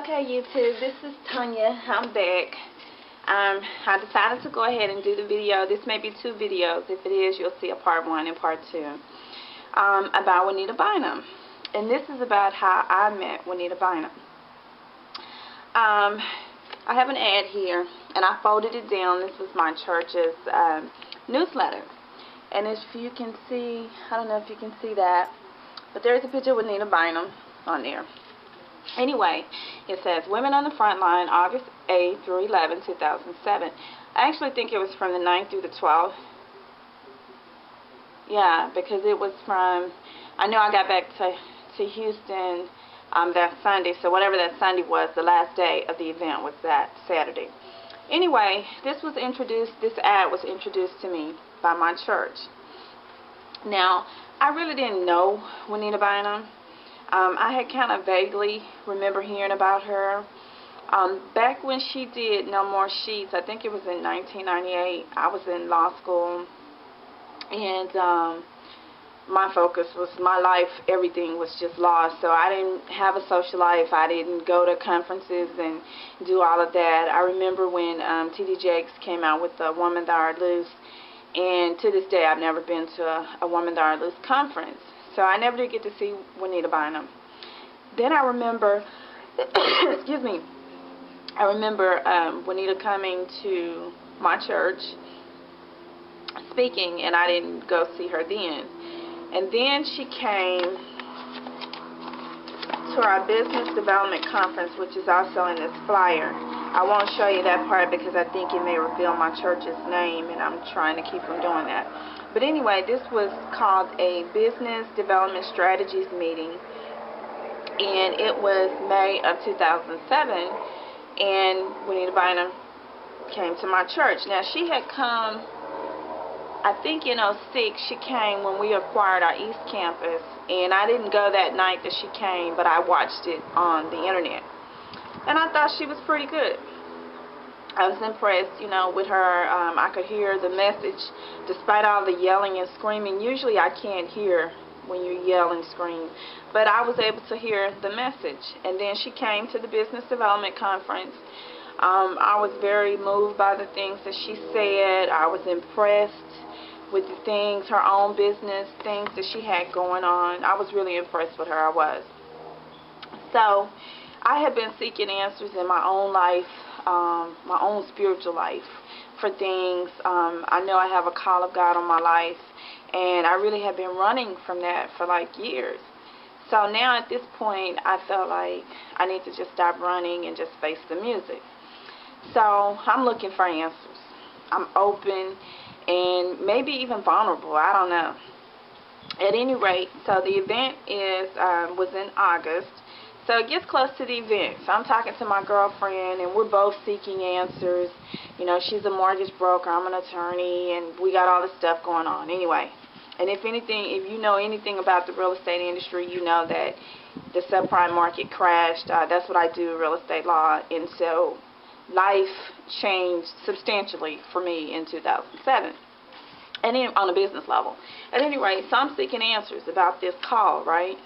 Okay, YouTube, this is Tanya. I'm back. I decided to go ahead and do the video. This may be two videos. If it is, you'll see a part one and part two about Juanita Bynum. And this is about how I met Juanita Bynum. I have an ad here, and I folded it down. This was my church's newsletter. And if you can see, I don't know if you can see that, but there's a picture of Juanita Bynum on there. Anyway, it says, Women on the Front Line, August 8th through 11th, 2007. I actually think it was from the 9th through the 12th. Yeah, because it was from, I know I got back to Houston that Sunday, so whatever that Sunday was, the last day of the event was that Saturday. Anyway, this ad was introduced to me by my church. Now, I really didn't know Juanita Bynum. I had kind of vaguely remember hearing about her. Back when she did No More Sheets, I think it was in 1998, I was in law school, and my focus was my life, everything was just law, so I didn't have a social life. I didn't go to conferences and do all of that. I remember when T.D. Jakes came out with A Woman Thou Art Loose, and to this day I've never been to a Woman Thou Art Loose conference. So I never did get to see Juanita Bynum. Then I remember, excuse me, I remember Juanita coming to my church speaking, and I didn't go see her then. And then she came to our business development conference, which is also in this flyer. I won't show you that part because I think it may reveal my church's name, and I'm trying to keep from doing that. But anyway, this was called a Business Development Strategies meeting, and it was May of 2007, and Juanita Bynum came to my church. Now, she had come, I think in 2006, she came when we acquired our East Campus, and I didn't go that night that she came, but I watched it on the internet, and I thought she was pretty good. I was impressed, with her. I could hear the message despite all the yelling and screaming. Usually I can't hear when you yell and scream, but I was able to hear the message. And then she came to the Business Development Conference. I was very moved by the things that she said. I was impressed with the things, her own business, things that she had going on. I was really impressed with her, I was. So I had been seeking answers in my own life, my own spiritual life, for things. I know I have a call of God on my life, and I really have been running from that for like years. So now at this point, I felt like I need to just stop running and just face the music. So I'm looking for answers. I'm open and maybe even vulnerable. I don't know. At any rate, so the event was in August. So it gets close to the event. So I'm talking to my girlfriend, and we're both seeking answers. She's a mortgage broker, I'm an attorney, and we got all this stuff going on. Anyway, and if you know anything about the real estate industry, you know that the subprime market crashed. That's what I do, real estate law. And so life changed substantially for me in 2007. And then on a business level. At any rate, so I'm seeking answers about this call, right?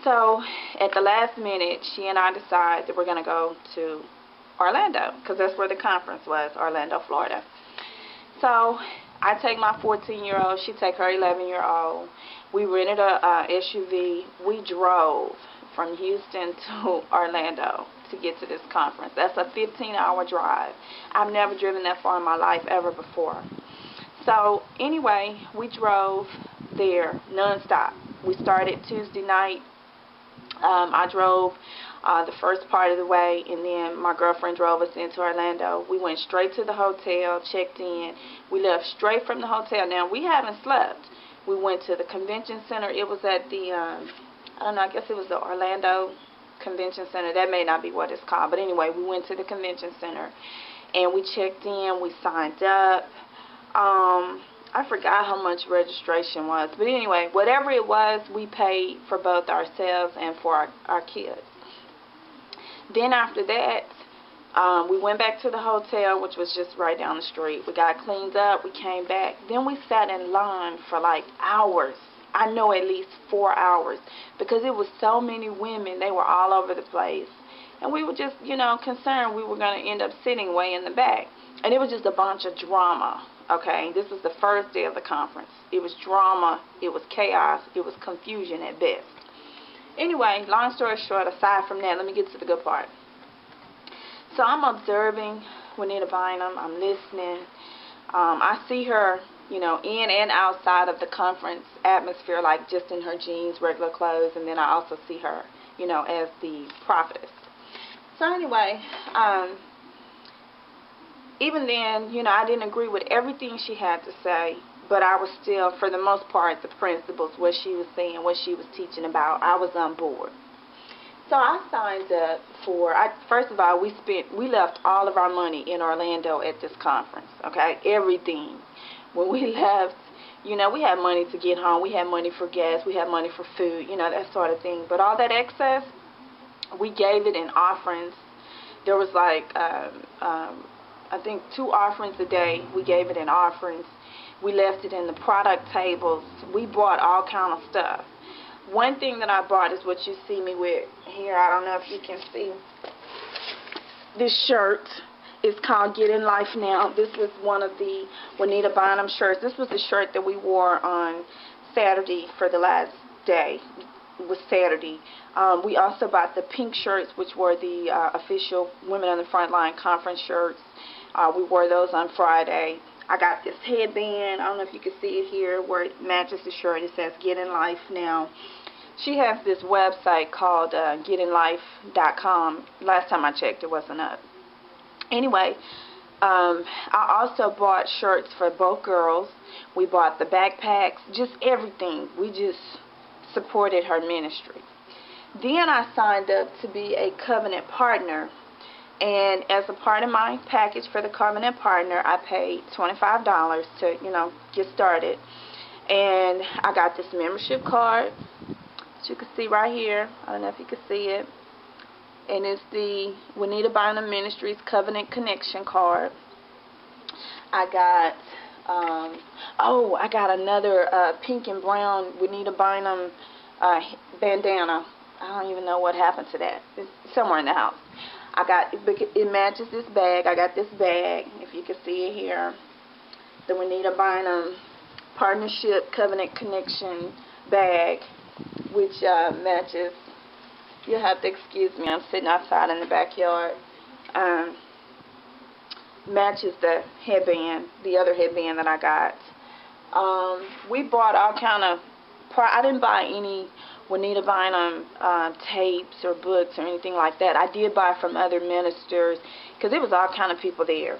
So at the last minute, she and I decide that we're going to go to Orlando, because that's where the conference was, Orlando, Florida. So I take my 14-year-old, she take her 11-year-old. We rented a SUV. We drove from Houston to Orlando to get to this conference. That's a 15-hour drive. I've never driven that far in my life ever before. So anyway, we drove there nonstop. We started Tuesday night. I drove the first part of the way, and then my girlfriend drove us into Orlando. We went straight to the hotel, checked in. We left straight from the hotel. Now, we haven't slept. We went to the convention center. It was at the, I don't know, I guess it was the Orlando Convention Center. That may not be what it's called. But anyway, we went to the convention center, and we checked in. We signed up. I forgot how much registration was, but anyway, whatever it was, we paid for both ourselves and for our kids. Then after that, we went back to the hotel, which was just right down the street. We got cleaned up, we came back. Then we sat in line for like hours. I know at least 4 hours, because it was so many women. They were all over the place. and we were just, concerned we were going to end up sitting way in the back. And it was just a bunch of drama, okay? This was the first day of the conference. It was drama, it was chaos, it was confusion at best. Anyway, long story short, aside from that, let me get to the good part. So I'm observing Juanita Bynum, I'm listening. I see her, in and outside of the conference atmosphere, like just in her jeans, regular clothes, and then I also see her, as the prophetess. So anyway, even then, I didn't agree with everything she had to say, but I was still, for the most part, the principles, what she was saying, what she was teaching about, I was on board. So I signed up for, first of all, we left all of our money in Orlando at this conference, okay, everything. When we left, we had money to get home, we had money for gas, we had money for food, that sort of thing. But all that excess, we gave it in offerings. There was like, I think 2 offerings a day. We gave it in offerings. We left it in the product tables. We bought all kind of stuff. One thing that I bought is what you see me with here. I don't know if you can see. This shirt is called Get in Life Now. This was one of the Juanita Bynum shirts. This was the shirt that we wore on Saturday for the last day. It was Saturday. We also bought the pink shirts, which were the official Women on the Frontline conference shirts. We wore those on Friday. I got this headband. I don't know if you can see it here, where it matches the shirt. It says Get in Life Now. She has this website called getinlife.com. Last time I checked, it wasn't up. Anyway, I also bought shirts for both girls. We bought the backpacks, just everything. We just supported her ministry. Then I signed up to be a covenant partner. And as a part of my package for the covenant partner, I paid $25 to, get started. And I got this membership card that you can see right here. I don't know if you can see it. And it's the Juanita Bynum Ministries Covenant Connection card. I got, I got another pink and brown Juanita Bynum bandana. I don't even know what happened to that. It's somewhere in the house. It matches this bag. I got this bag, if you can see it here. The Juanita Bynum Partnership Covenant Connection bag, which matches. You'll have to excuse me. I'm sitting outside in the backyard. Matches the headband, the other headband that I got. We bought all kind of. I didn't buy any Juanita Bynum tapes or books or anything like that. I did buy from other ministers because there was all kind of people there.